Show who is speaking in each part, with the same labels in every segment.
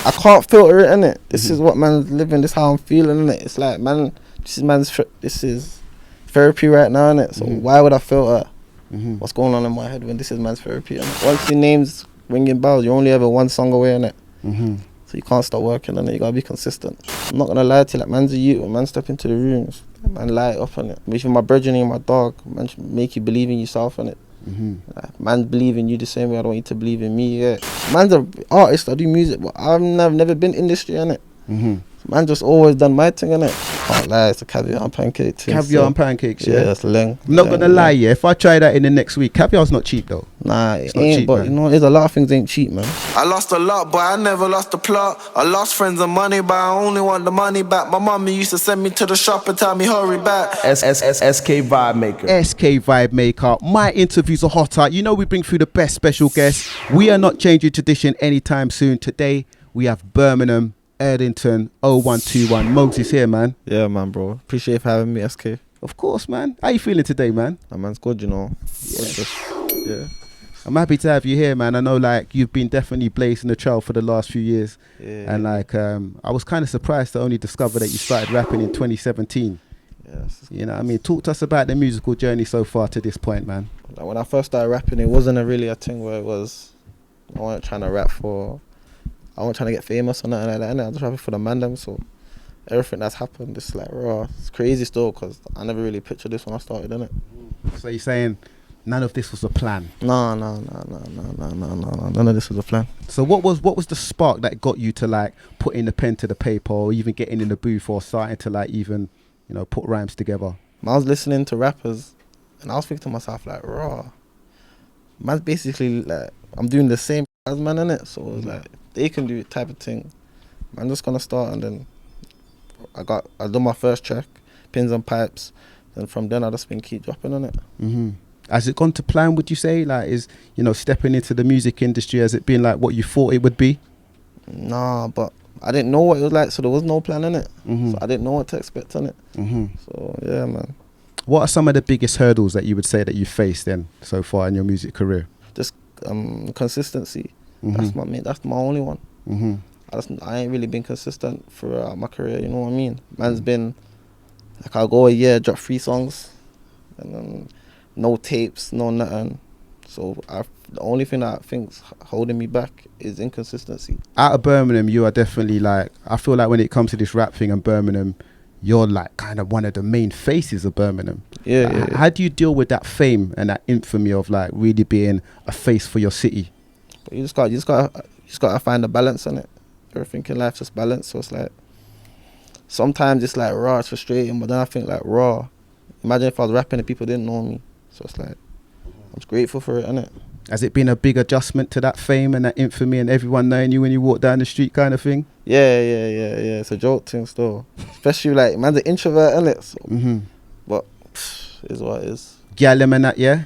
Speaker 1: I can't filter it, innit? This is what man's living, this is how I'm feeling, innit? It's like, man, this is therapy right now, innit? So why would I filter what's going on in my head when this is man's therapy, innit? Once your name's ringing bells, you're only ever one song away, innit? So you can't stop working on it, you gotta be consistent. I'm not gonna lie to you, like, man's a youth, when man step into the rooms, man light up on it. Even my brethren and my dog, man make you believe in yourself, innit? Like, man believe in you the same way I don't want you to believe in me, yeah. Man's an artist, I do music, but I've never been industry, innit? Man just always done my thing, innit? Can't lie, it's a caviar and pancake thing.
Speaker 2: Caviar and pancakes, yeah.
Speaker 1: That's leng.
Speaker 2: I'm not gonna lie, yeah. If I try that in the next week, caviar's not cheap though.
Speaker 1: Nah,
Speaker 2: it's
Speaker 1: it
Speaker 2: not
Speaker 1: ain't,
Speaker 2: cheap,
Speaker 1: but
Speaker 2: man.
Speaker 1: you know, there's a lot of things ain't cheap, man.
Speaker 3: I lost a lot, but I never lost the plot. I lost friends and money, but I only want the money back. My mommy used to send me to the shop and tell me hurry back.
Speaker 4: SK Vibemaker.
Speaker 2: SK Vibemaker. My interviews are hotter. You know we bring through the best special guests. We are not changing tradition anytime soon. Today we have Birmingham, Erdington, 0121. Mowgs is here, man.
Speaker 1: Yeah, man, bro. Appreciate you for having me, SK.
Speaker 2: Of course, man. How you feeling today, man?
Speaker 1: That man's good, you know. Yeah.
Speaker 2: I'm happy to have you here, man. I know, like, you've been definitely blazing the trail for the last few years.
Speaker 1: Yeah.
Speaker 2: And, like, I was kind of surprised to only discover that you started rapping in 2017.
Speaker 1: Yes.
Speaker 2: You know what I mean? Talk to us about the musical journey so far to this point, man.
Speaker 1: Like, when I first started rapping, it wasn't really a thing where it was, I wasn't trying to rap for, I wasn't trying to get famous or nothing like that. I was just rapping for the mandem, so everything that's happened, it's like raw. It's crazy still, because I never really pictured this when I started, innit?
Speaker 2: So you're saying none of this was a plan?
Speaker 1: No. None of this was a plan.
Speaker 2: So what was the spark that got you to, like, putting the pen to the paper, or even getting in the booth, or starting to, like, even, you know, put rhymes together?
Speaker 1: I was listening to rappers, and I was thinking to myself, like, raw. Man's basically, like, I'm doing the same as man, innit? So it was like, they can do it type of thing. I'm just gonna start, and then I done my first track, Pins and Pipes. Then from then I just been keep dropping on it.
Speaker 2: Has it gone to plan, would you say? Like, is, you know, stepping into the music industry, has it been like what you thought it would be?
Speaker 1: Nah, but I didn't know what it was like, so there was no plan in it. So I didn't know what to expect on it. So yeah, man.
Speaker 2: What are some of the biggest hurdles that you would say that you've faced then so far in your music career?
Speaker 1: Just consistency. That's my only one. I ain't really been consistent throughout my career, you know what I mean? Man's been, like, I'll go a year, drop 3 songs, and then no tapes, no nothing. So the only thing that I think's holding me back is inconsistency. Out
Speaker 2: of Birmingham, you are definitely, like, I feel like when it comes to this rap thing in Birmingham, you're like kind of one of the main faces of Birmingham. Yeah. How do you deal with that fame and that infamy of, like, really being a face for your city?
Speaker 1: But you just gotta find a balance in it. Everything in life just balance. So it's like, sometimes it's like raw, it's frustrating, but then I think, like, raw, imagine if I was rapping and people didn't know me. So it's like, I'm just grateful for it, innit?
Speaker 2: Has it been a big adjustment to that fame and that infamy and everyone knowing you when you walk down the street kind of thing?
Speaker 1: Yeah. It's a joke thing still. Especially, like, man's an introvert, innit? So, but is what it is.
Speaker 2: Girl them and that, yeah?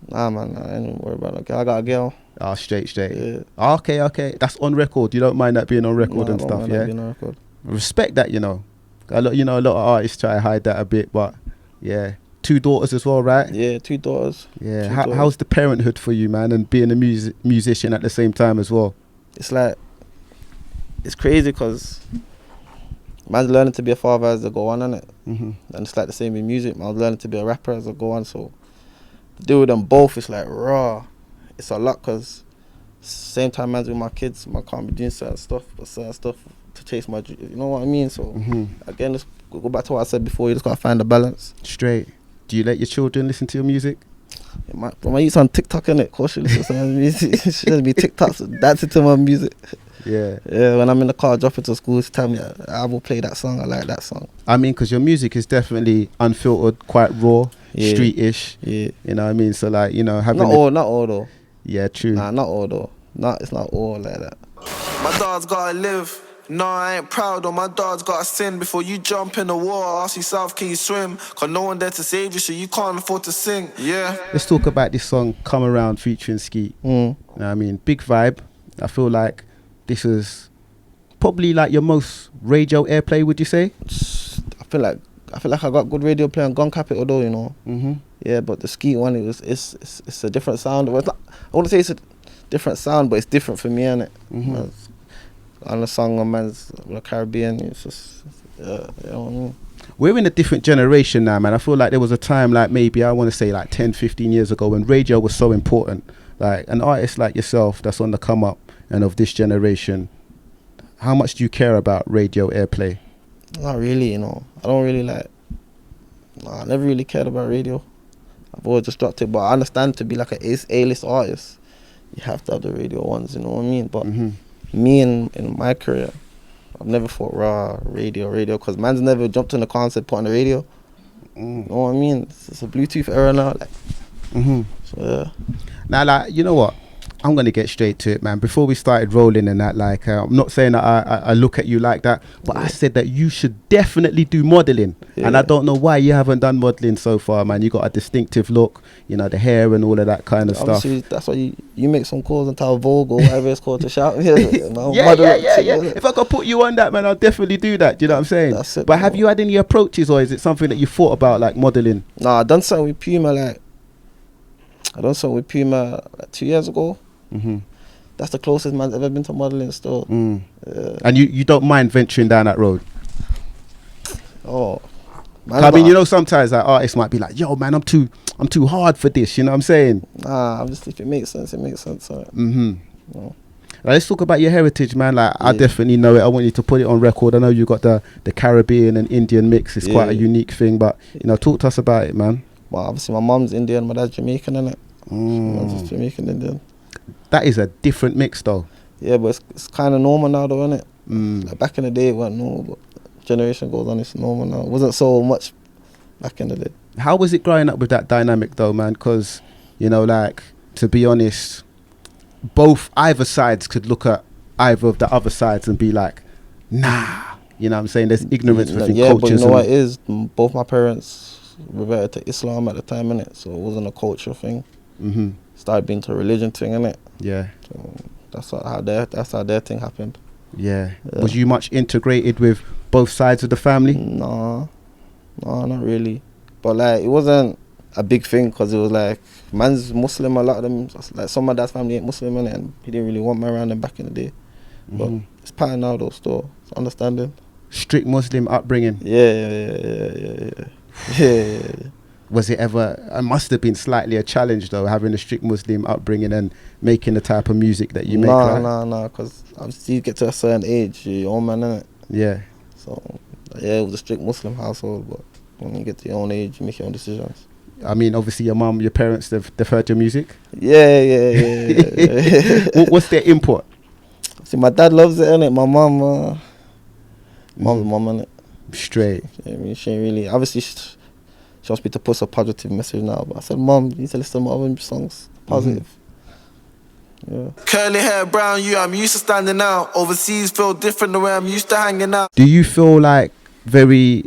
Speaker 1: Nah, man, I ain't worried about that. I got a girl.
Speaker 2: Oh, straight.
Speaker 1: Yeah.
Speaker 2: Okay. That's on record. You don't mind that being on record and stuff, yeah?
Speaker 1: Being on record.
Speaker 2: Respect that, you know. A lot of artists try to hide that a bit, but yeah. 2 daughters as well, right?
Speaker 1: Yeah, 2 daughters.
Speaker 2: Yeah. How's the parenthood for you, man, and being a musician at the same time as well?
Speaker 1: It's like, it's crazy because man's learning to be a father as I go on, innit? And it's like the same with music. Man, I was learning to be a rapper as I go on, so to deal with them both, it's like raw. It's a lot because same time man's with my kids, I can't be doing certain stuff, but certain stuff to chase my dream, you know what I mean? So again, let's go back to what I said before, you just gotta find the balance.
Speaker 2: Straight. Do you let your children listen to your music?
Speaker 1: Yeah, my youth's on TikTok, innit? Of course she listens to my music. She doesn't be TikToks dancing to my music. Yeah, when I'm in the car dropping to school, she tell me I will play that song, I like that song.
Speaker 2: I mean, because your music is definitely unfiltered, quite raw, street-ish. Yeah. You know what I mean? So, like, you know, having...
Speaker 1: Not all though.
Speaker 2: Yeah, true.
Speaker 1: Nah, not all though. It's not all like that.
Speaker 3: My dog's gotta live. No, I ain't proud of my dog's gotta sin. Before you jump in the water, ask yourself, can you swim? Cause no one there to save you, so you can't afford to sing. Yeah.
Speaker 2: Let's talk about this song, Come Around, featuring Skeet. You know what I mean? Big vibe. I feel like this is probably like your most radio airplay, would you say?
Speaker 1: I feel like I got good radio play on Gun Capital though, you know. Yeah, but the Skeet one, it's a different sound. Well, I wouldn't say it's a different sound, but it's different for me, innit? on a song on man's Caribbean. It's just, you know what I mean?
Speaker 2: We're in a different generation now, man. I feel like there was a time, like maybe I want to say like 10, 15 years ago, when radio was so important. Like an artist like yourself that's on the come up and of this generation, how much do you care about radio airplay?
Speaker 1: Not really, you know. I don't really I never really cared about radio. I've always just dropped it, but I understand to be like a A-list artist, you have to have the radio ones, you know what I mean? But me in my career, I've never thought radio, because man's never jumped in the car and said put on the radio. You know what I mean? It's a Bluetooth era now. Like, so yeah.
Speaker 2: Now, like, you know what? I'm going to get straight to it, man. Before we started rolling and that, like, I'm not saying that I look at you like that, but I said that you should definitely do modelling. Yeah. And I don't know why you haven't done modelling so far, man. You got a distinctive look, you know, the hair and all of that kind of
Speaker 1: Obviously,
Speaker 2: stuff.
Speaker 1: That's why you make some calls and tell Vogue or whatever it's called to shout.
Speaker 2: Yeah. If I could put you on that, man, I'll definitely do that. Do you know what I'm saying?
Speaker 1: That's it,
Speaker 2: but have you had any approaches, or is it something that you thought about, like modelling?
Speaker 1: Nah, I done something with Puma, like 2 years ago. That's the closest man's ever been to modelling still. Yeah.
Speaker 2: And you don't mind venturing down that road?
Speaker 1: Oh,
Speaker 2: I mean, you know, sometimes like artists might be like, yo man, I'm too hard for this, you know what I'm saying?
Speaker 1: Nah, obviously if it makes sense, it makes sense. Right?
Speaker 2: Now, let's talk about your heritage, man. Like, I definitely know it. I want you to put it on record. I know you got the Caribbean and Indian mix. It's quite a unique thing, but you know, talk to us about it, man.
Speaker 1: Well, obviously my mum's Indian, my dad's Jamaican, innit? My mum's Jamaican Indian. That
Speaker 2: is a different mix though.
Speaker 1: Yeah, but it's kind of normal now though, innit? Like back in the day it wasn't normal, but generation goes on, it's normal now. It wasn't so much back in the day.
Speaker 2: How was it growing up with that dynamic though, man? Because, you know, like, to be honest, either sides could look at either of the other sides and be like, nah, you know what I'm saying? There's ignorance within cultures.
Speaker 1: Yeah, but you know what it is? Both my parents reverted to Islam at the time, innit? So it wasn't a culture thing. Started being to a religion thing, innit?
Speaker 2: Yeah.
Speaker 1: So that's how their thing happened.
Speaker 2: Yeah. Was you much integrated with both sides of the family?
Speaker 1: No, not really. But like, it wasn't a big thing because it was like, man's Muslim, a lot of them, like some of my dad's family ain't Muslim, innit? And he didn't really want me around them back in the day. But it's pattern now though, still. It's understanding.
Speaker 2: Strict Muslim upbringing?
Speaker 1: Yeah.
Speaker 2: Was it ever, it must have been slightly a challenge though, having a strict Muslim upbringing and making the type of music that you make, right?
Speaker 1: No, because obviously you get to a certain age, you're your own man, innit?
Speaker 2: Yeah.
Speaker 1: So, yeah, it was a strict Muslim household, but when you get to your own age, you make your own decisions.
Speaker 2: I mean, obviously your parents, they've heard your music?
Speaker 1: Yeah.
Speaker 2: What's their input?
Speaker 1: See, my dad loves it, innit? My mum, mom's mum, innit?
Speaker 2: Straight.
Speaker 1: I mean, she ain't really, obviously, she wants me to post a positive message now, but I said, Mum, you need to listen to my other songs. Positive. Yeah.
Speaker 3: Curly hair, brown you, I'm used to standing out. Overseas feel different the way I'm used to hanging out.
Speaker 2: Do you feel like very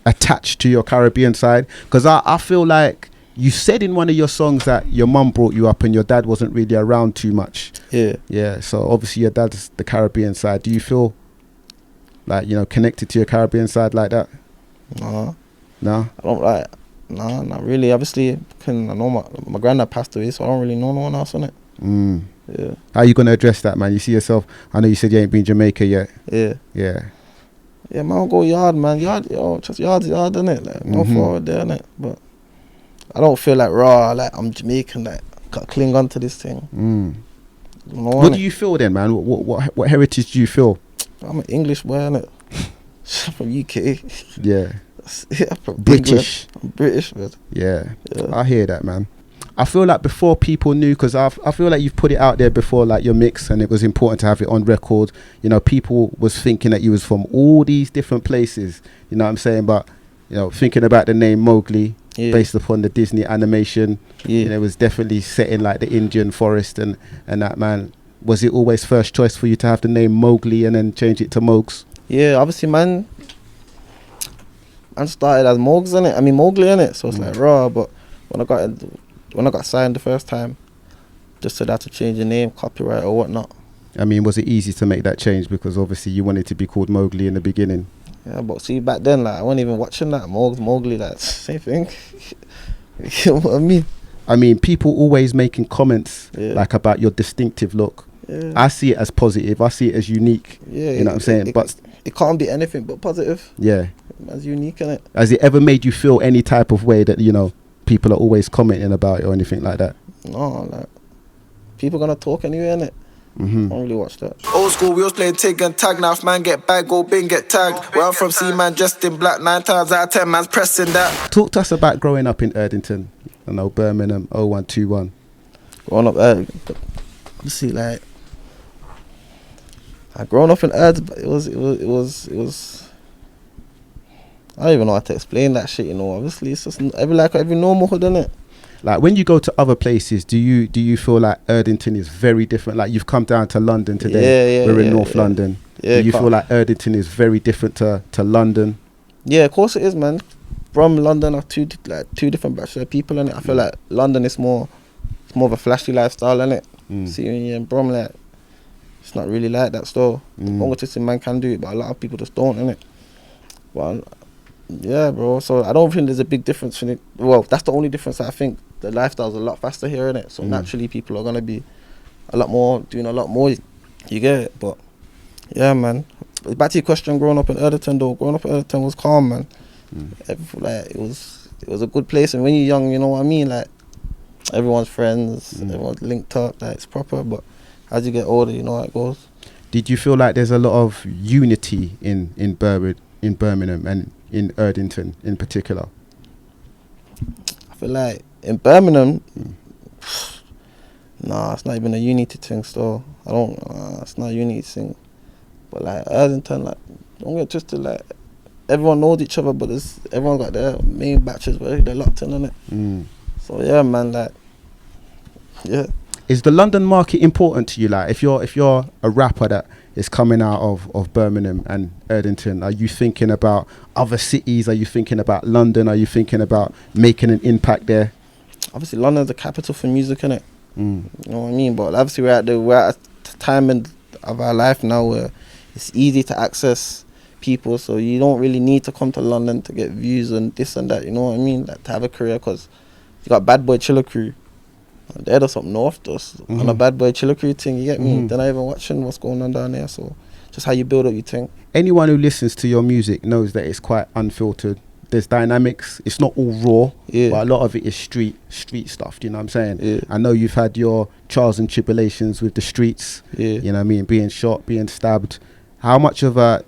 Speaker 2: attached to your Caribbean side? Because I feel like you said in one of your songs that your mum brought you up and your dad wasn't really around too much. Yeah, so obviously your dad's the Caribbean side. Do you feel like, you know, connected to your Caribbean side like that? No? I
Speaker 1: don't like, no, not really. Obviously, I know my granddad passed away, so I don't really know no one else, innit? Yeah.
Speaker 2: How are you going to address that, man? You see yourself, I know you said you ain't been Jamaica yet.
Speaker 1: Yeah, man, I'll go yard, man. Yard, just yard, innit? Like, no forward there, innit? But I don't feel like raw, like I'm Jamaican, like, got to cling on to this thing.
Speaker 2: What do you feel then, man? What heritage do you feel?
Speaker 1: I'm an English boy, innit? From UK.
Speaker 2: Yeah.
Speaker 1: British. I'm British, man.
Speaker 2: Yeah, I hear that, man. I feel like before people knew, because I feel like you've put it out there before, like your mix, and it was important to have it on record. You know, people was thinking that you was from all these different places. You know what I'm saying? But, you know, thinking about the name Mowgli, based upon the Disney animation, you know, it was definitely set in like the Indian forest and that, man. Was it always first choice for you to have the name Mowgli and then change it to Mowgs?
Speaker 1: Yeah, obviously, man. I started as Mowgs, innit? I mean Mowgli, innit? So it's like raw. But when I got signed the first time, just said I had to change the name, copyright or whatnot.
Speaker 2: I mean, was it easy to make that change? Because obviously you wanted to be called Mowgli in the beginning.
Speaker 1: Yeah, but see, back then, like, I wasn't even watching that. Mowgli, like, same thing. You know what I mean?
Speaker 2: I mean, people always making comments like about your distinctive look.
Speaker 1: Yeah.
Speaker 2: I see it as positive. I see it as unique.
Speaker 1: Yeah,
Speaker 2: you know what I'm saying? But
Speaker 1: it can't be anything but positive.
Speaker 2: yeah,
Speaker 1: It's unique, innit?
Speaker 2: has it ever made you feel any type of way that, you know, people are always commenting about it or anything like that?
Speaker 1: No, like, people gonna talk anyway, innit? I don't really watch that.
Speaker 3: Old school, we was playing tig and tag. Now if man get bag, go bin, get tagged. Where I'm from, see man dressed in black. 9 times out of 10 man's pressing that.
Speaker 2: Talk to us about growing up in Erdington. I know Birmingham 0121.
Speaker 1: Growing up obviously, like, growing up in Erdington, it was I don't even know how to explain that shit, you know. Obviously it's just every normal hood, innit?
Speaker 2: Like when you go to other places, do you feel like Erdington is very different? Like you've come down to London today. We're in North London.
Speaker 1: Yeah,
Speaker 2: do you feel like Erdington is very different to London?
Speaker 1: Yeah, of course it is, man. From London are two different batches of people, in it. I feel like London is more of a flashy lifestyle, innit? See, when you're in Brom, like, it's not really like that still. Obviously man can do it, but a lot of people just don't, innit? Well, yeah, bro. So I don't think there's a big difference in it. Well, that's the only difference. I think the lifestyle's a lot faster here, innit? So naturally people are gonna be doing a lot more. You get it? But yeah, man. Back to your question, growing up in Erdington though. Growing up in Erdington was calm, man. Like it was a good place, and when you're young, you know what I mean. Like everyone's friends, everyone's linked up. Like it's proper. But as you get older, you know how it goes.
Speaker 2: Did you feel like there's a lot of unity in Birmingham and in Erdington in particular?
Speaker 1: I feel like in Birmingham, nah, it's not even a unity thing still. It's not a unity thing. But like Erdington, like, don't get twisted, like, everyone knows each other, but everyone got their main batches where they're locked in, innit? So yeah, man, like, yeah.
Speaker 2: Is the London market important to you? Like, if you're a rapper that is coming out of Birmingham and Erdington, are you thinking about other cities? Are you thinking about London? Are you thinking about making an impact there? Obviously,
Speaker 1: London's the capital for music, innit? You know what I mean? But obviously, we're at a time of our life now where it's easy to access people, so you don't really need to come to London to get views and this and that. You know what I mean? Like to have a career, because you got Bad Boy Chiller Crew. They're just up north, just on a Bad Boy Chiller Crew thing, you get me? They're not even watching what's going on down there, so just how you build up your thing.
Speaker 2: Anyone who listens to your music knows that it's quite unfiltered. There's dynamics, it's not all raw, but a lot of it is street stuff, you know what I'm saying?
Speaker 1: Yeah.
Speaker 2: I know you've had your trials and tribulations with the streets, you know what I mean, being shot, being stabbed. How much of a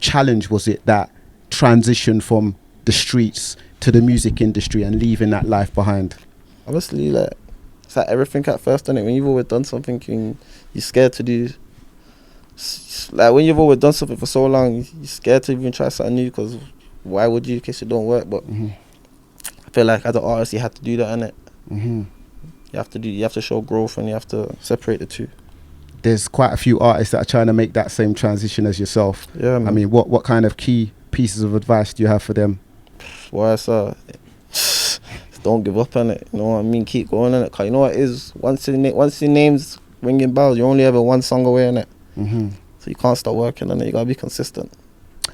Speaker 2: challenge was it, that transition from the streets to the music industry and leaving that life behind?
Speaker 1: Obviously, like, it's like everything at first, innit? When you've always done something, you're scared to do. Like when you've always done something for so long, you're scared to even try something new, because why would you, in case it don't work? But I feel like as an artist, you have to do that, innit? You have to show growth, and you have to separate the two.
Speaker 2: There's quite a few artists that are trying to make that same transition as yourself.
Speaker 1: Yeah, man.
Speaker 2: I mean, what kind of key pieces of advice do you have for them?
Speaker 1: Why, sir? Don't give up on it, you know what I mean? Keep going on it, because you know what it is, once your name's ringing bells, you're only ever one song away in it. So you can't stop working on it, you gotta be consistent.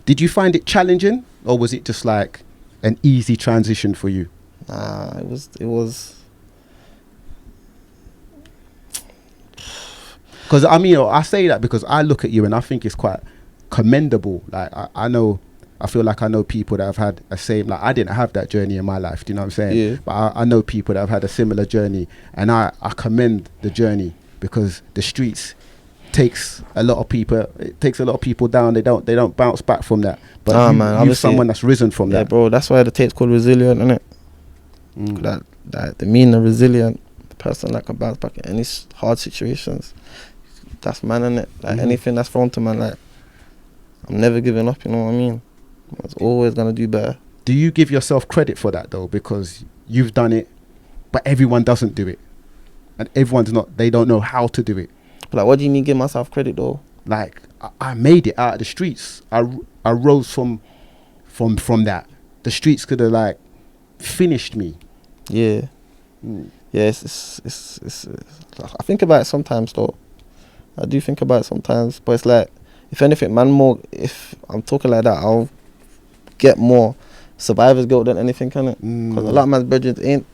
Speaker 2: Did you find it challenging, or was it just like an easy transition for you?
Speaker 1: Nah, it was
Speaker 2: because I mean, I say that because I look at you and I think it's quite commendable. Like I feel like I know people that have had a same, like I didn't have that journey in my life, do you know what I'm saying?
Speaker 1: Yeah.
Speaker 2: But I know people that have had a similar journey, and I commend the journey, because the streets takes a lot of people down. They don't bounce back from that. But you're someone that's risen from that.
Speaker 1: Yeah, bro, that's why the tape's called Resilient, innit? That the meaning of resilient, the person that can bounce back in any hard situations. That's man, innit? Like anything that's thrown to man, like, I'm never giving up, you know what I mean? I was always gonna do better.
Speaker 2: Do you give yourself credit for that though? Because you've done it, but everyone doesn't do it, and they don't know how to do it.
Speaker 1: But like, what do you mean give myself credit though?
Speaker 2: Like, I made it out of the streets. I rose from that. The streets could have like finished me.
Speaker 1: Yeah. Yeah, it's I think about it sometimes though. I do think about it sometimes, but it's like, if anything, if I'm talking like that, I'll get more survivor's guilt than anything, can it? Because a lot of man's brethren ain't.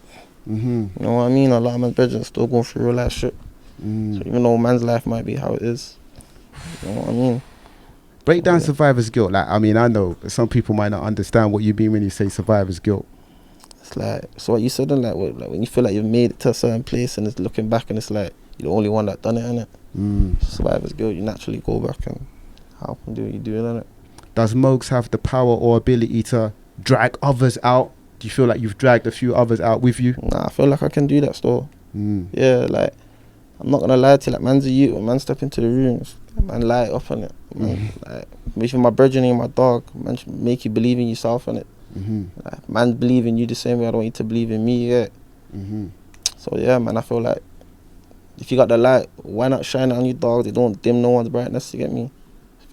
Speaker 1: You know what I mean? A lot of man's brethren still going through real life shit. So even though man's life might be how it is, you know what I mean?
Speaker 2: Break down survivor's guilt. Like, I mean, I know some people might not understand what you mean when you say survivor's guilt.
Speaker 1: It's like, so what you said, like when you feel like you've made it to a certain place and it's looking back and it's like you're the only one that done it, innit? Survivor's guilt, you naturally go back and how can do what you do, innit?
Speaker 2: Does Mowgs have the power or ability to drag others out? Do you feel like you've dragged a few others out with you?
Speaker 1: Nah, I feel like I can do that still. Yeah, like, I'm not gonna lie to you, like, man's a youth, when man step into the rooms, man light up on it. Like, even my brethren and my dog, man should make you believe in yourself on it. Like, man believe in you the same way I don't want you to believe in me, yeah. So yeah, man, I feel like if you got the light, why not shine it on your dog? They don't dim no one's brightness, you get me?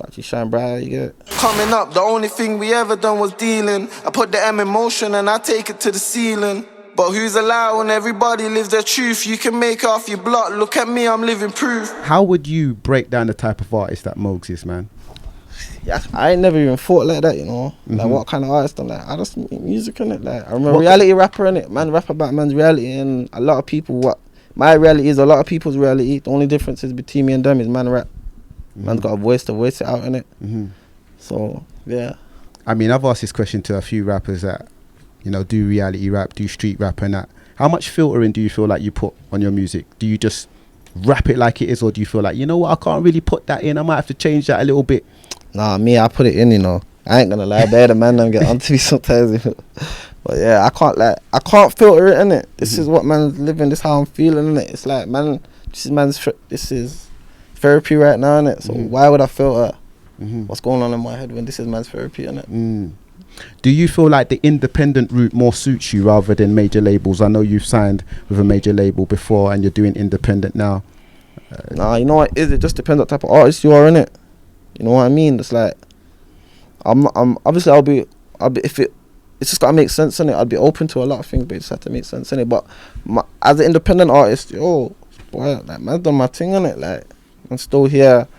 Speaker 1: If you shine bright, you get it.
Speaker 3: Coming up, the only thing we ever done was dealing. I put the M in motion and I take it to the ceiling. But who's allowed when everybody lives their truth? You can make it off your block, look at me, I'm living proof.
Speaker 2: How would you break down the type of artist that Mowgs is, man?
Speaker 1: Yeah, I ain't never even thought like that, you know. Like, what kind of artist I'm like? I just make music, innit? Like, I'm a reality rapper, innit? Man rap about man's reality, and a lot of people, my reality is a lot of people's reality. The only difference is between me and them is man rap. Man's got a voice to voice it out, innit? So, yeah.
Speaker 2: I mean, I've asked this question to a few rappers that, you know, do reality rap, do street rap and that. How much filtering do you feel like you put on your music? Do you just rap it like it is, or do you feel like, you know what, I can't really put that in, I might have to change that a little bit?
Speaker 1: Nah, me, I put it in, you know. I ain't gonna lie, the man don't get onto me sometimes. But yeah, I can't filter it, innit? This is what man's living, this is how I'm feeling, innit? It's like, man, this is therapy right now, innit? So why would I filter what's going on in my head when this is man's therapy, innit?
Speaker 2: Do you feel like the independent route more suits you rather than major labels? I know you've signed with a major label before and you're doing independent now.
Speaker 1: Nah, you know what it is? It just depends what type of artist you are, innit? You know what I mean? It's like, I'm obviously I'll be if it's just gotta make sense, innit? I'd be open to a lot of things, but it just have to make sense, innit? But as an independent artist, boy, like, man's done my thing, innit? Like, I'm still here.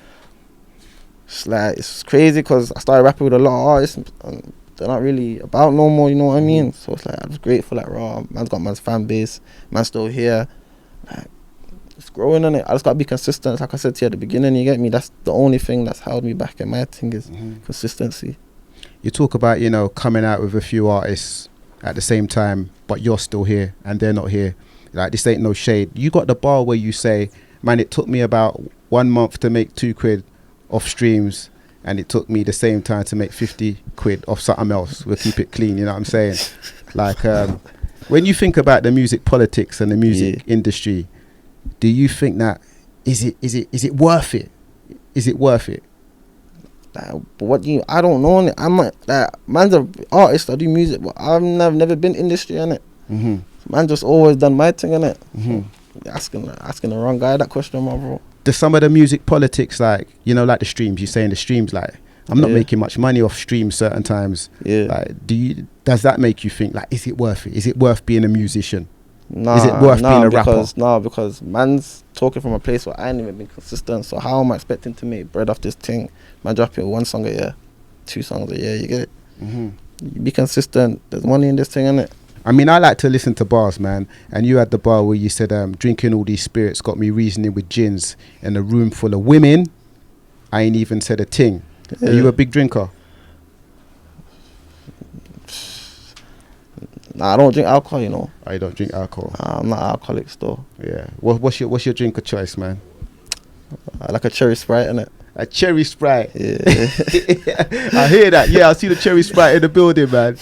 Speaker 1: It's like, it's crazy because I started rapping with a lot of artists and they're not really about no more, you know what I mean? So it's like, I'm just grateful, like, raw, man's got man's fan base, man's still here. Like, it's growing, innit? I just gotta be consistent. Like I said to you at the beginning, you get me? That's the only thing that's held me back in my thing is consistency.
Speaker 2: You talk about, you know, coming out with a few artists at the same time, but you're still here and they're not here. Like, this ain't no shade. You got the bar where you say, man, it took me about 1 month to make £2 off streams, and it took me the same time to make 50 quid off something else. We'll keep it clean, you know what I'm saying? Like, when you think about the music politics and the music industry, do you think that is it worth it? Is it worth it?
Speaker 1: But I don't know. I'm like, man's an artist. I do music, but I've never been industry in it. Man just always done my thing in it. You're asking the wrong guy that question, my bro.
Speaker 2: Does some of the music politics, like, you know, like the streams, you're saying the streams, like, I'm not making much money off streams certain times. Like, does that make you think, like, is it worth it? Is it worth being a musician? Is it worth being a rapper?
Speaker 1: Because man's talking from a place where I ain't even been consistent. So how am I expecting to make bread off this thing? Man dropping 1 song a year, 2 songs a year, you get it? You be consistent. There's money in this thing, innit?
Speaker 2: I mean, I like to listen to bars, man. And you had the bar where you said, drinking all these spirits got me reasoning with gins in a room full of women. I ain't even said a thing. Are you a big drinker?
Speaker 1: Nah, I don't drink alcohol, you know.
Speaker 2: Oh, you don't drink alcohol?
Speaker 1: Nah, I'm not alcoholic still.
Speaker 2: Yeah. What's your drink of choice, man?
Speaker 1: I like a cherry Sprite, innit?
Speaker 2: A cherry Sprite.
Speaker 1: Yeah.
Speaker 2: I hear that. Yeah, I see the cherry Sprite in the building, man.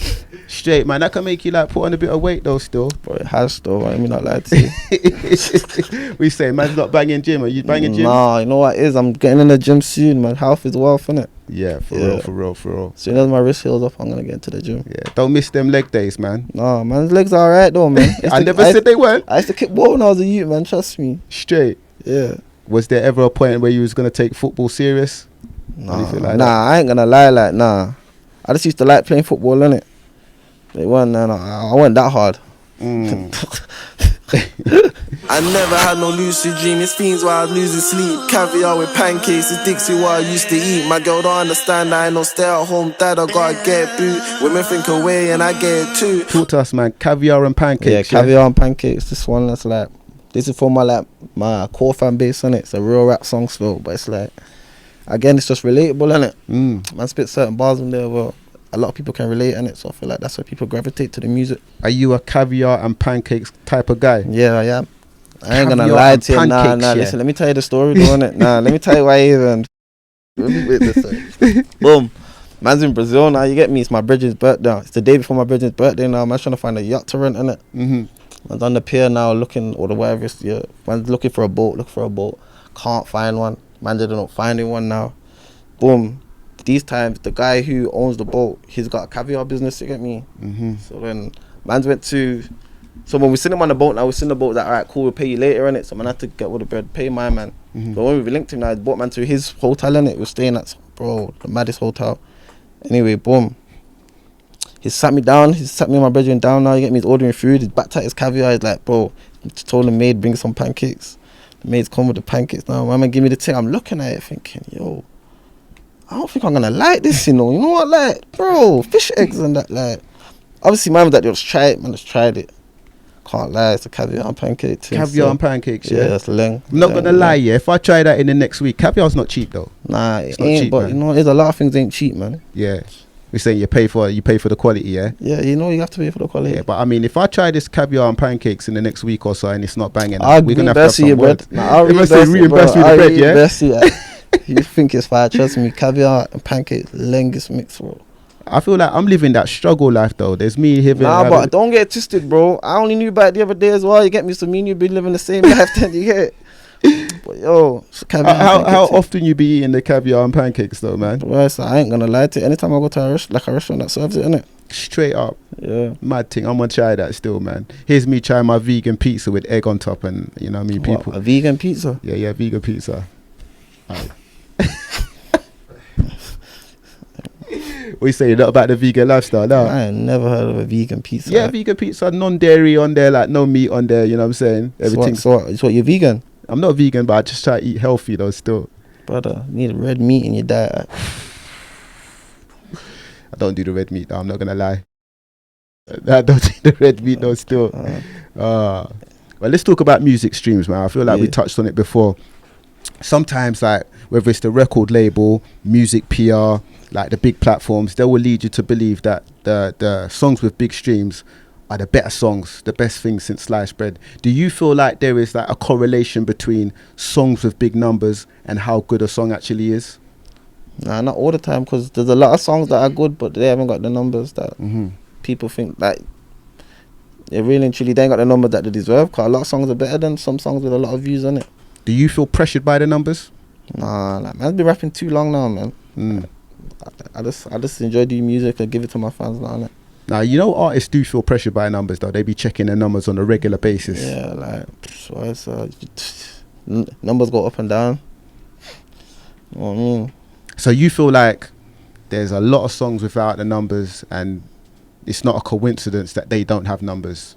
Speaker 2: Straight, man. That can make you, like, put on a bit of weight, though, still.
Speaker 1: Bro, it has, though. Let me not lie to you.
Speaker 2: We say, man's not banging gym. Are you banging gym?
Speaker 1: Nah, you know what it is? I'm getting in the gym soon, man. Health is wealth, innit?
Speaker 2: Yeah, for real.
Speaker 1: As soon as my wrist heals up, I'm gonna get into the gym.
Speaker 2: Yeah, don't miss them leg days, man.
Speaker 1: Nah, man's legs are alright, though, man.
Speaker 2: I never said they weren't.
Speaker 1: I used to kick ball when I was a youth, man. Trust me.
Speaker 2: Straight.
Speaker 1: Yeah.
Speaker 2: Was there ever a point where you was gonna take football serious?
Speaker 1: Nah, I ain't gonna lie, like, nah. I just used to like playing football, innit? They weren't, I wasn't that hard.
Speaker 3: I never had no lucid dream. It's fiends while I was losing sleep. Caviar with pancakes, it's Dixie what I used to eat. My girl don't understand that I ain't no stay at home dad. I gotta get boot. Women think away and I get it too.
Speaker 2: Talk to us, man. Caviar and pancakes.
Speaker 1: Yeah, caviar and pancakes. This one that's like This is for my core fan base, innit? It's a real rap song still, but it's like, again, it's just relatable, innit? Man spit certain bars in there, well, a lot of people can relate, innit? So I feel like that's why people gravitate to the music.
Speaker 2: Are you a caviar and pancakes type of guy?
Speaker 1: Yeah, I am. I ain't gonna lie to you. Nah, listen, let me tell you the story, though, innit? Let me tell you why even. Boom. Man's in Brazil now, you get me? It's my brethren's birthday. It's the day before my brethren's birthday now. Man's trying to find a yacht to rent, innit? Man's on the pier now looking, or the whatever it's, yeah. Man's looking for a boat. Can't find one. Man ended up finding one now. Boom. These times, the guy who owns the boat, he's got a caviar business, you get me? So then, man's went to... So when we seen him on the boat now, we seen the boat that, alright, cool, we'll pay you later, innit? So man had to get all the bread, pay my man. But when we linked him now, he brought man to his hotel, innit? We're staying at, bro, the maddest hotel. Anyway, boom. He sat me down, me and my brethren down now, you get me? He's ordering food, he's backed at his caviar, he's like, bro, just told the maid, bring some pancakes. The maid's come with the pancakes now, my man give me the thing, I'm looking at it thinking, yo, I don't think I'm gonna like this, you know what, like, bro, fish eggs and that, like, obviously man was like, yo, let's try it, man, let's try it. Can't lie, it's a caviar and pancake thing.
Speaker 2: Caviar and pancakes, yeah.
Speaker 1: That's leng.
Speaker 2: I'm not gonna lie, yeah, if I try that in the next week, caviar's not cheap though.
Speaker 1: Nah,
Speaker 2: it's
Speaker 1: it
Speaker 2: not
Speaker 1: ain't,
Speaker 2: cheap,
Speaker 1: but
Speaker 2: man.
Speaker 1: you know, there's a lot of things ain't cheap, man.
Speaker 2: Yeah. We're saying you pay for the quality, yeah?
Speaker 1: Yeah, you know you have to pay for the quality.
Speaker 2: Yeah, but I mean, if I try this caviar and pancakes in the next week or so and it's not banging,
Speaker 1: we're gonna have to have some bread. Nah, I'll reimburse you the bread, yeah? You think it's fire, trust me, caviar and pancakes, longest mix, bro.
Speaker 2: I feel like I'm living that struggle life though. There's me here.
Speaker 1: Nah, but don't get it twisted, bro. I only knew about it the other day as well. You get me? So me and you been living the same life, then you get it. But yo,
Speaker 2: how often you be eating the caviar and pancakes though, man?
Speaker 1: Well, so I ain't gonna lie to you. Anytime I go to a restaurant that serves it, innit?
Speaker 2: Straight up.
Speaker 1: Yeah.
Speaker 2: Mad thing. I'm gonna try that still, man. Here's me trying my vegan pizza with egg on top and, you know what I mean, people.
Speaker 1: What, a vegan pizza?
Speaker 2: Yeah, vegan pizza. Right. What you say about the vegan lifestyle? No,
Speaker 1: I ain't never heard of a vegan pizza.
Speaker 2: Yeah, vegan pizza, non-dairy on there, like no meat on there. You know what I'm saying? Everything.
Speaker 1: So what, you're vegan?
Speaker 2: I'm not vegan, but I just try to eat healthy though. Still,
Speaker 1: brother, you need red meat in your diet.
Speaker 2: I don't do the red meat though, I'm not gonna lie. I don't do the red meat though. Still, well, let's talk about music streams, man. I feel like we touched on it before. Sometimes, like whether it's the record label, music PR, like the big platforms, they will lead you to believe that the songs with big streams are the better songs, the best things since sliced bread. Do you feel like there is like a correlation between songs with big numbers and how good a song actually is?
Speaker 1: Nah, not all the time, because there's a lot of songs that are good, but they haven't got the numbers that people think, like, they really and truly, they ain't got the numbers that they deserve, because a lot of songs are better than some songs with a lot of views on it.
Speaker 2: Do you feel pressured by the numbers?
Speaker 1: Nah, like, man's been rapping too long now, man. I just enjoy doing music and give it to my fans now, innit?
Speaker 2: Now, you know artists do feel pressured by numbers though. They be checking their numbers on a regular basis.
Speaker 1: Yeah, like, so it's, numbers go up and down. You know what I mean?
Speaker 2: So you feel like there's a lot of songs without the numbers and it's not a coincidence that they don't have numbers.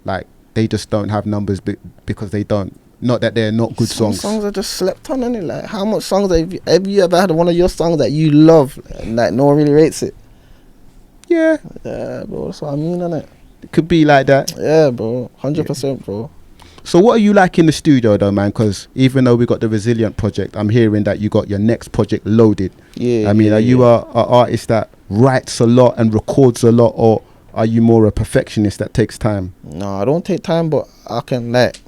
Speaker 2: Like, they just don't have numbers because they don't. Not that they're not good songs.
Speaker 1: Some songs are just slept on, innit? Like, how much songs have you ever had one of your songs that you love and like no one really rates it?
Speaker 2: Yeah,
Speaker 1: bro, that's what I mean, innit?
Speaker 2: It could be like that.
Speaker 1: Yeah, bro, 100%, bro.
Speaker 2: So what are you like in the studio though, man? Because even though we got the Resilient project, I'm hearing that you got your next project loaded. Yeah. I mean, are you a artist that writes a lot and records a lot, or are you more a perfectionist that takes time? No,
Speaker 1: I don't take time, but I can, like,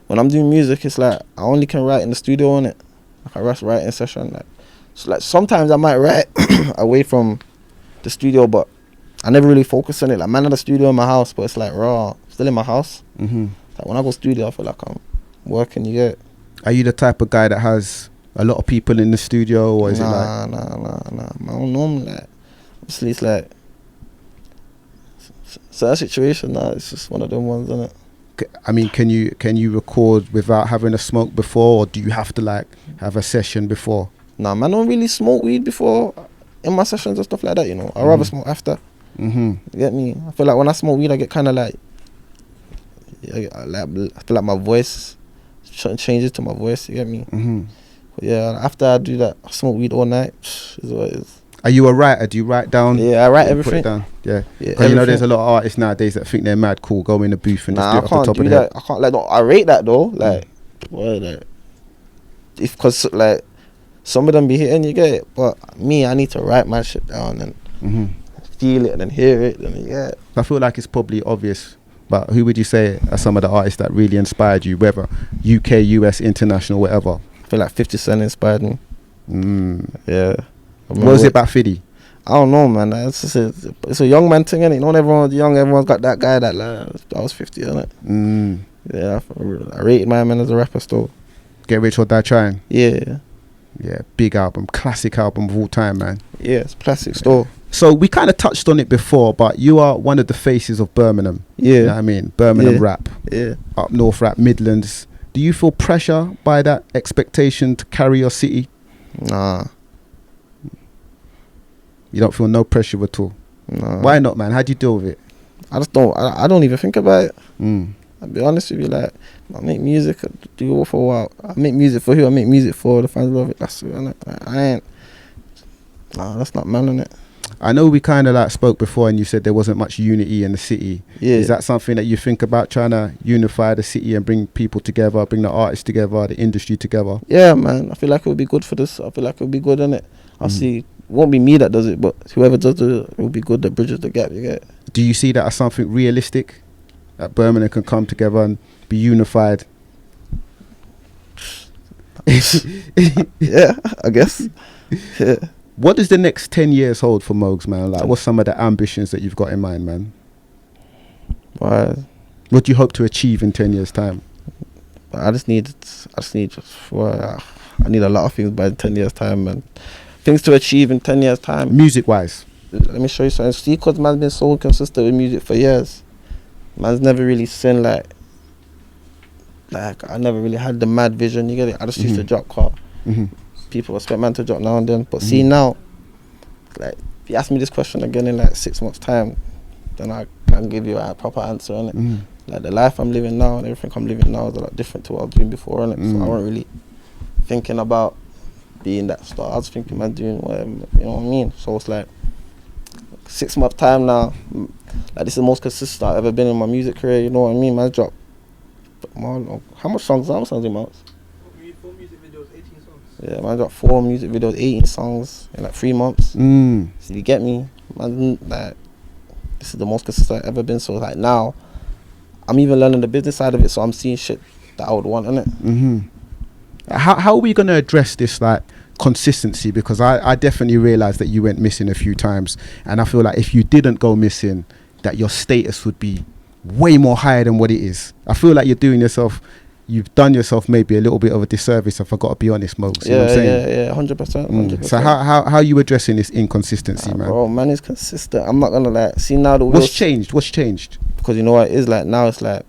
Speaker 1: when I'm doing music, it's like I only can write in the studio, on it. Like a rush writing session, like. So like sometimes I might write away from the studio, but I never really focus on it. Like, man, at the studio in my house, but it's like raw, still in my house. Like when I go studio, I feel like I'm working. You get?
Speaker 2: Are you the type of guy that has a lot of people in the studio, or is it
Speaker 1: Nah.
Speaker 2: like?
Speaker 1: I don't know, like, obviously it's like certain situation. Nah, it's just one of them ones, isn't it?
Speaker 2: I mean, can you record without having a smoke before, or do you have to like have a session before?
Speaker 1: Nah, man, I don't really smoke weed before in my sessions and stuff like that, you know. I'd rather smoke after. You get me? I feel like when I smoke weed, I get kind of like, I feel like my voice changes to my voice, you get me? But yeah, after I do that, I smoke weed all night, is what it is.
Speaker 2: Are you a writer? Do you write down?
Speaker 1: Yeah, I write
Speaker 2: Put
Speaker 1: everything.
Speaker 2: it down. Yeah.
Speaker 1: Yeah,
Speaker 2: Because you know, there's a lot of artists nowadays that think they're mad cool, go in the booth and just do it
Speaker 1: I
Speaker 2: off the
Speaker 1: can't
Speaker 2: top
Speaker 1: do
Speaker 2: of the head.
Speaker 1: that. I can't, like, no, I rate that though. Like, boy, like, if, cause like, some of them be hitting, you get it. But me, I need to write my shit down and feel it and then hear it and yeah.
Speaker 2: I feel like it's probably obvious, but who would you say are some of the artists that really inspired you, whether UK, US, international, whatever?
Speaker 1: I feel like 50 Cent inspired me. Yeah.
Speaker 2: What was it about 50?
Speaker 1: I don't know, man. It's a young man thing, innit? Not everyone's young. Everyone's got that guy that I was 50, innit? Yeah, I rated my man as a rapper still.
Speaker 2: Get Rich or Die Trying.
Speaker 1: Yeah.
Speaker 2: Yeah, big album, classic album of all time, man.
Speaker 1: Yeah, it's classic still.
Speaker 2: So we kind of touched on it before, but you are one of the faces of Birmingham.
Speaker 1: Yeah.
Speaker 2: You know what I mean? Birmingham rap.
Speaker 1: Yeah.
Speaker 2: Up north rap, Midlands. Do you feel pressure by that expectation to carry your city?
Speaker 1: Nah.
Speaker 2: You don't feel no pressure at all?
Speaker 1: Nah.
Speaker 2: Why not, man? How do you deal with it?
Speaker 1: I just don't. I don't even think about it. I'll be honest with you. Like, I make music, I do it for a while. I make music for who? I make music for the fans love it. That's it, innit? Like, I ain't. Nah, that's not man, innit?
Speaker 2: I know we kind of like spoke before, and you said there wasn't much unity in the city.
Speaker 1: Yeah.
Speaker 2: Is that something that you think about, trying to unify the city and bring people together, bring the artists together, the industry together?
Speaker 1: Yeah, man. I feel like it would be good for this. I feel like it would be good, innit? I'll see. It won't be me that does it, but whoever does it will be good that bridges the gap, you get it?
Speaker 2: Do you see that as something realistic? That Birmingham can come together and be unified?
Speaker 1: Yeah, I guess. Yeah.
Speaker 2: What does the next 10 years hold for Mowgs, man? Like, what's some of the ambitions that you've got in mind, man?
Speaker 1: Why?
Speaker 2: What do you hope to achieve in 10 years' time?
Speaker 1: I need a lot of things by 10 years' time, man. Things to achieve in 10 years' time.
Speaker 2: Music-wise?
Speaker 1: Let me show you something. See, because man's been so consistent with music for years. Man's never really seen like I never really had the mad vision, you get it? I just used to drop car. People expect man to drop now and then. But see now, like, if you ask me this question again in like 6 months' time, then I can give you a proper answer, innit? Like, the life I'm living now and everything I'm living now is a lot different to what I was doing before, innit? So I wasn't really thinking about being that star. I was thinking, man, doing whatever, you know what I mean? So it's like 6 months' time now, like, this is the most consistent I've ever been in my music career, you know what I mean? Man, drop, how much songs in Mowgs?
Speaker 5: 4 music videos, 18 songs.
Speaker 1: Yeah, man, dropped 4 music videos, 18 songs in like 3 months. So you get me? Man, like, this is the most consistent I've ever been. So like now, I'm even learning the business side of it, so I'm seeing shit that I would want, innit?
Speaker 2: How are we going to address this, like, consistency? Because I definitely realised that you went missing a few times, and I feel like if you didn't go missing, that your status would be way more higher than what it is. I feel like you've done yourself maybe a little bit of a disservice, if I got to be honest, Mowgs. You know what I'm saying?
Speaker 1: Yeah, 100%.
Speaker 2: So how are you addressing this inconsistency, man?
Speaker 1: Bro, man is consistent. I'm not gonna like see now the
Speaker 2: What's changed?
Speaker 1: Because you know what it is like now. It's like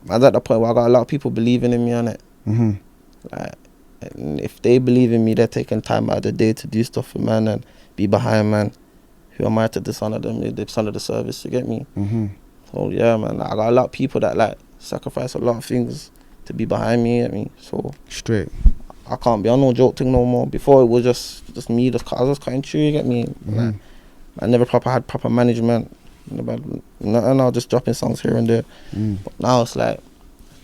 Speaker 1: man's at the point where I got a lot of people believing in me on it. Like, and if they believe in me, they're taking time out of the day to do stuff for man and be behind man. Who am I to dishonor them? They dishonor the service, you get me? So yeah, man, I got a lot of people that like sacrifice a lot of things to be behind me, you get me? So
Speaker 2: straight,
Speaker 1: I can't be on no joke thing no more. Before it was just me, I was just cutting through, you get me? Like, I never had proper management. Nothing, I was just dropping songs here and there. But now it's like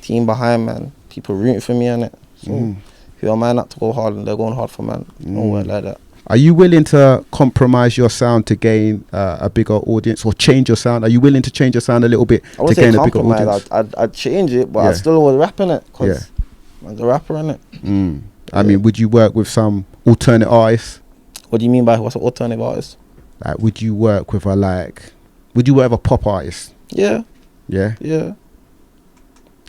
Speaker 1: team behind, man. People rooting for me, innit? So who am I not to go hard and they're going hard for, man? No word like that.
Speaker 2: Are you willing to compromise your sound to gain a bigger audience, or change your sound? Are you willing to change your sound a little bit to gain a bigger audience?
Speaker 1: I'd change it, but I still was rapping it because I'm a rapper, innit?
Speaker 2: I mean, would you work with some alternate artists?
Speaker 1: What do you mean by what's an alternative artist?
Speaker 2: Like, would you work with a pop artist?
Speaker 1: Yeah.
Speaker 2: Yeah?
Speaker 1: Yeah.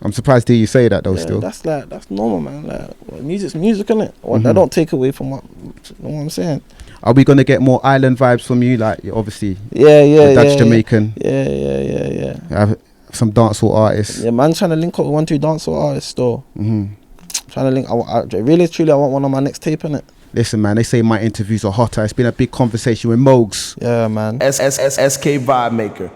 Speaker 2: I'm surprised to hear you say that though. Still,
Speaker 1: that's normal, man. Like, music's music, innit? I don't take away from what, you know what I'm saying.
Speaker 2: Are we gonna get more island vibes from you? Like, obviously,
Speaker 1: the
Speaker 2: Dutch Jamaican.
Speaker 1: Yeah.
Speaker 2: Have some dancehall artists.
Speaker 1: Yeah, man, trying to link up with 1-2 dancehall artists though. Trying to link. I really, truly, I want one on my next tape, innit?
Speaker 2: Listen, man, they say my interviews are hotter. It's been a big conversation with Mowgs.
Speaker 1: Yeah, man.
Speaker 4: SK Vibemaker.